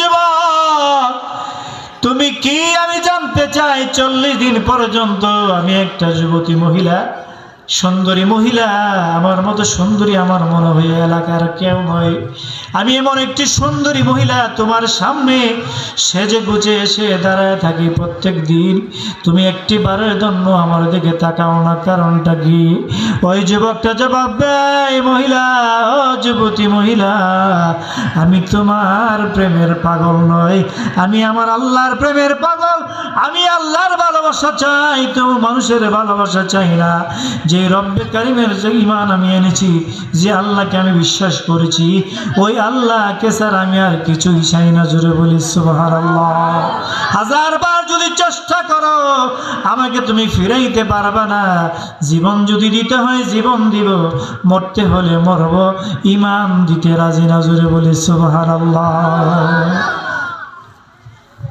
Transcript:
যুবক, তুমি কি আমি জানতে চাই। 40 দিন পর্যন্ত আমি একটা যুবতী মহিলা, সুন্দরী মহিলা, আমার মতো সুন্দরী আমার মনে হয় এলাকার কেউ নয়। আমি এমন একটি সুন্দরী মহিলা তোমার সামনে সেজে গুজে এসে দাঁড়ায় থাকি প্রত্যেক দিন, তুমি একটি বারের জন্য আমার দিকে তাকাও না, কারণটা কি? ওই যুবকটা জবাব দেয়, মহিলা, ও যুবতী মহিলা, আমি তোমার প্রেমের পাগল নয়, আমি আমার আল্লাহর প্রেমের পাগল। আমি আল্লাহর ভালোবাসা চাই, তো মানুষের ভালোবাসা চাই না। যে রব্বে কারিমের যে ঈমান আমি এনেছি, যে আল্লাহকে আমি বিশ্বাস করেছি, ওই আল্লাহকে ছাড়া আমি আর কিছুই চাই না। জোরে বলি সুবহানাল্লাহ। 1000 বার যদি চেষ্টা করো আমাকে তুমি ফিরাইতে পারবে না। জীবন যদি দিতে হয় জীবন দিব, মরতে হলে মরব, ঈমান দিতে রাজি না। জোরে বলি সুবহানাল্লাহ।